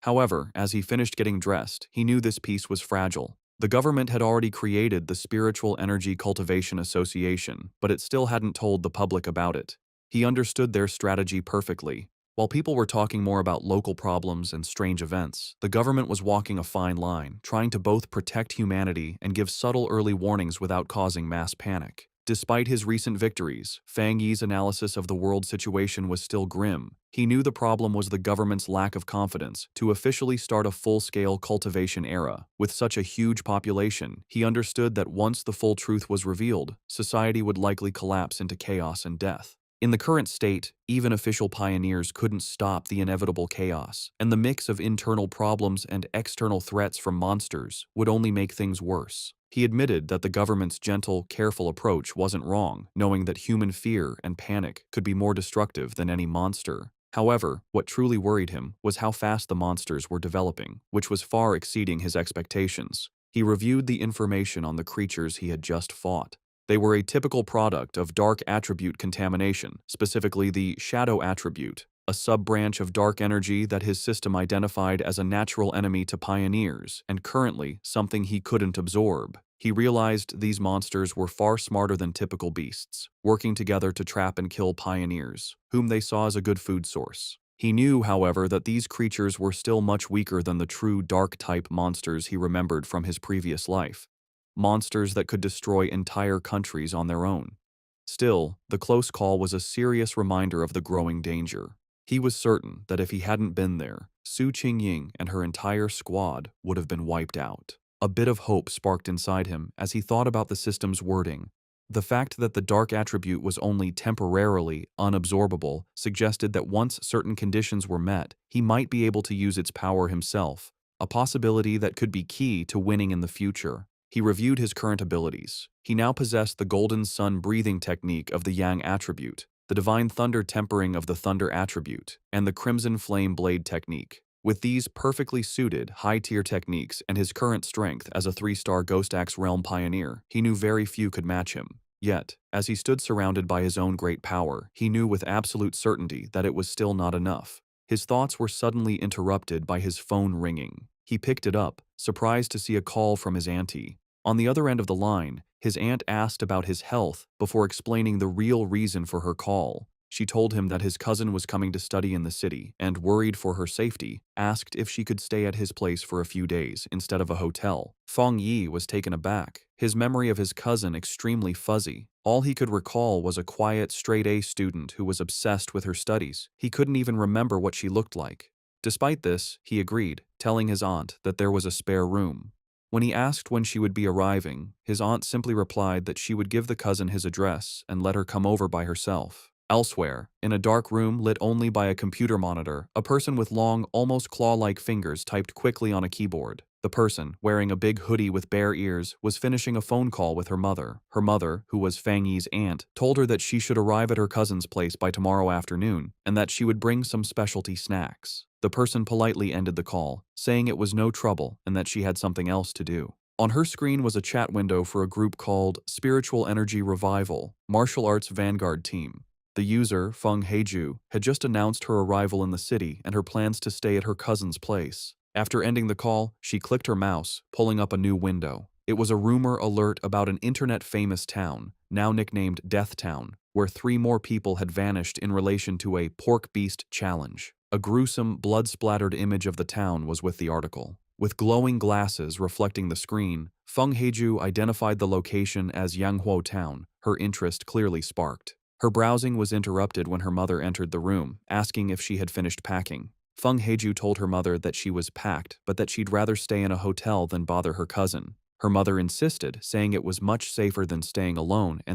However, as he finished getting dressed, he knew this peace was fragile. The government had already created the Spiritual Energy Cultivation Association, but it still hadn't told the public about it. He understood their strategy perfectly. While people were talking more about local problems and strange events, the government was walking a fine line, trying to both protect humanity and give subtle early warnings without causing mass panic. Despite his recent victories, Fang Yi's analysis of the world situation was still grim. He knew the problem was the government's lack of confidence to officially start a full-scale cultivation era. With such a huge population, he understood that once the full truth was revealed, society would likely collapse into chaos and death. In the current state, even official pioneers couldn't stop the inevitable chaos, and the mix of internal problems and external threats from monsters would only make things worse. He admitted that the government's gentle, careful approach wasn't wrong, knowing that human fear and panic could be more destructive than any monster. However, what truly worried him was how fast the monsters were developing, which was far exceeding his expectations. He reviewed the information on the creatures he had just fought. They were a typical product of dark attribute contamination, specifically the shadow attribute, a sub-branch of dark energy that his system identified as a natural enemy to pioneers, and currently something he couldn't absorb. He realized these monsters were far smarter than typical beasts, working together to trap and kill pioneers, whom they saw as a good food source. He knew, however, that these creatures were still much weaker than the true dark-type monsters he remembered from his previous life. Monsters that could destroy entire countries on their own. Still, the close call was a serious reminder of the growing danger. He was certain that if he hadn't been there, Su Qingying and her entire squad would have been wiped out. A bit of hope sparked inside him as he thought about the system's wording. The fact that the dark attribute was only temporarily unabsorbable suggested that once certain conditions were met, he might be able to use its power himself, a possibility that could be key to winning in the future. He reviewed his current abilities. He now possessed the Golden Sun breathing technique of the Yang attribute, the Divine Thunder tempering of the Thunder attribute, and the Crimson Flame blade technique. With these perfectly suited, high-tier techniques and his current strength as a 3-star Ghost Axe Realm pioneer, he knew very few could match him. Yet, as he stood surrounded by his own great power, he knew with absolute certainty that it was still not enough. His thoughts were suddenly interrupted by his phone ringing. He picked it up, surprised to see a call from his auntie. On the other end of the line, his aunt asked about his health before explaining the real reason for her call. She told him that his cousin was coming to study in the city and, worried for her safety, asked if she could stay at his place for a few days instead of a hotel. Fang Yi was taken aback, his memory of his cousin extremely fuzzy. All he could recall was a quiet, straight-A student who was obsessed with her studies. He couldn't even remember what she looked like. Despite this, he agreed, telling his aunt that there was a spare room. When he asked when she would be arriving, his aunt simply replied that she would give the cousin his address and let her come over by herself. Elsewhere, in a dark room lit only by a computer monitor, a person with long, almost claw-like fingers typed quickly on a keyboard. The person, wearing a big hoodie with bare ears, was finishing a phone call with her mother. Her mother, who was Fang Yi's aunt, told her that she should arrive at her cousin's place by tomorrow afternoon and that she would bring some specialty snacks. The person politely ended the call, saying it was no trouble and that she had something else to do. On her screen was a chat window for a group called Spiritual Energy Revival, Martial Arts Vanguard Team. The user, Feng Heiju, had just announced her arrival in the city and her plans to stay at her cousin's place. After ending the call, she clicked her mouse, pulling up a new window. It was a rumor alert about an internet-famous town, now nicknamed Death Town, where 3 more people had vanished in relation to a pork beast challenge. A gruesome, blood-splattered image of the town was with the article. With glowing glasses reflecting the screen, Feng Heiju identified the location as Yanghuo Town, her interest clearly sparked. Her browsing was interrupted when her mother entered the room, asking if she had finished packing. Feng Heiju told her mother that she was packed, but that she'd rather stay in a hotel than bother her cousin. Her mother insisted, saying it was much safer than staying alone and